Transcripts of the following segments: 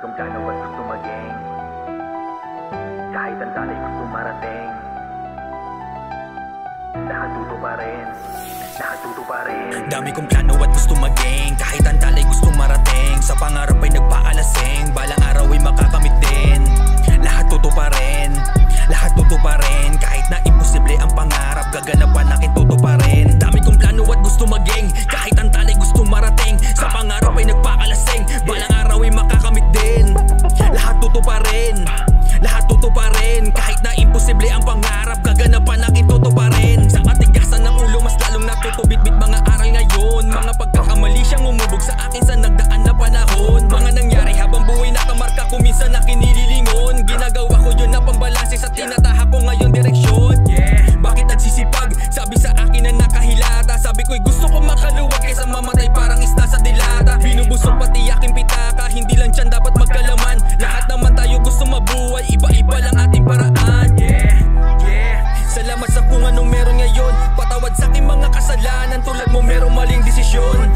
Ganitong plano ba't gusto maging kahit ang talay gusto marating. Lahat tutuparin, lahat tutuparin. Dami kong plano at gusto maging kahit ang talay gusto marating. Sa pangarap ay nagpaalasing, balang araw ay makakamit din. Lahat tutuparin, lahat tutuparin. Kahit na imposible ang pangarap, gaganapan akin tutuparin. Dami kong plano at gusto maging kahit ang talay gusto marating. Sa pangarap ay nagpakalasing, balang araw ay makakamit din. Lahat tutuparin, lahat tutuparin. Kahit na imposible ang pangarap, gaganapan akin tutuparin. Sa katigasan ng ulo, mas lalong natutubit-bit mga aral ngayon. Mga pagkakamali siyang umubog sa akin sa nagdaan na panahon. Mga nangyari habang buhay nakamarka ko, minsan na kinililingon. Ginagawa ko yun na pambalanse sa tinatahak ko ngayon direksyon. Bakit nagsisipag? Sabi sa akin na nakahilata. Sabi ko'y gusto ko makaluwag kaysa mamatay parang isda sa dilata. Binubusog pati aking pitaka, hindi lang tiyan dapat magkalaman. Lahat naman tayo gusto mabuhay, iba-iba lang ating paraan. Salamat sa kung anong meron ngayon. Patawad sa aking mga kasalanan, tulad mo merong maling desisyon.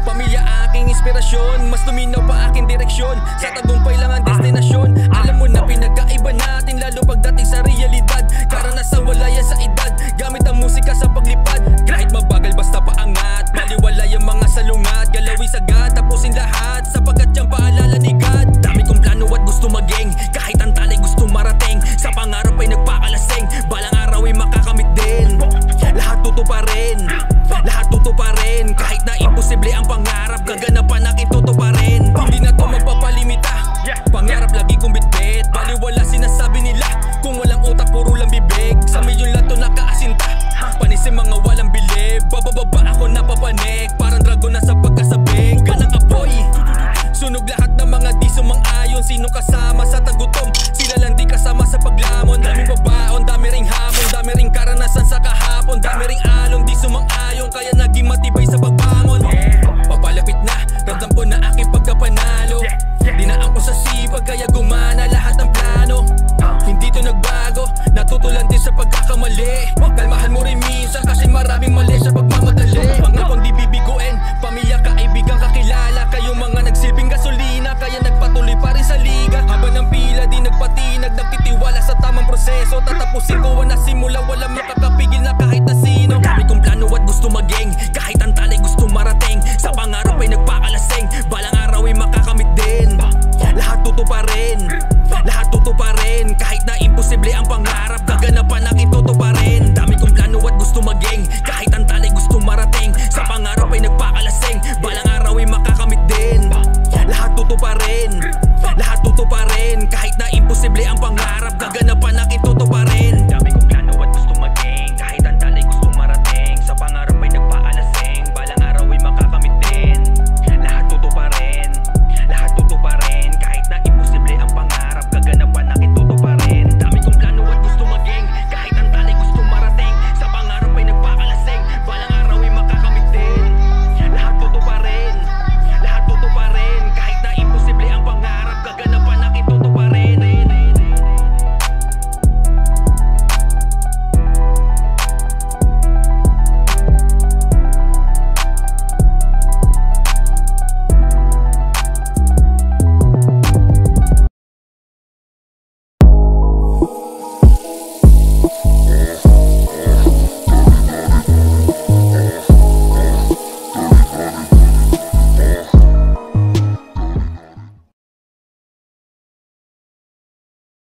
Pamilya aking inspirasyon, mas luminaw pa aking direksyon. Sa tagumpay lang ang destinasyon. Alam mo na pinagkaiba natin, lalo pagdating sa realidad. Karanasan wala yan sa edad, gamit ang musika sa paglipad. Kahit mabagal basta paangat, baliwala yung mga salungat. Galawin sagad, tapusin lahat, sapagkat yung paalala ni God. Dami kong plano at gusto maging kahit ang talay gusto marating. Sa pangarap ay nagpakalasing, balang araw ay makakamit din. Lahat tutuparin, lahat tutuparin. Kahit na imposible ang pangarap, gaganapan akin tutuparin. Hindi na to magpapalimita, pangarap lagi kong bitbit. Baliwala sinasabi nila, kung walang utak puro lang bibig. Sa milyon lang to nakaasinta, panisin mga walang bilib. Bababa ako napapanik, parang dragon na sa pagkasabik. Huwag ng apoy, sunog lahat ng mga di sumang-ayon. Sino kasama sa tagutom, sila lang di kasama sa paglamon. Daming babaon, dami ring hamon, dami ring karanasan sa kahapon. Dami ring alon, di sumang-ayon, kaya naging matibay sa pagbangon. Papalapit na, ramdam ko na aking pagkapanalo. Dinaan ko sa sipag, kaya gumana lahat ng plano. Hindi to nagbago, natutulan din sa pagkakamali. Kalmahan mo rin minsan kasi maraming mali sa pagmamadali. Pangakong di bibiguin, pamilya, kaibigan, kakilala. Kayo mga nagsilbing gasolina, kaya nagpatuloy pa rin sa liga. Habang ng pila di nagpatinag, nagtitiwala sa tamang proseso. Tatapusin ko ang nasimula, walang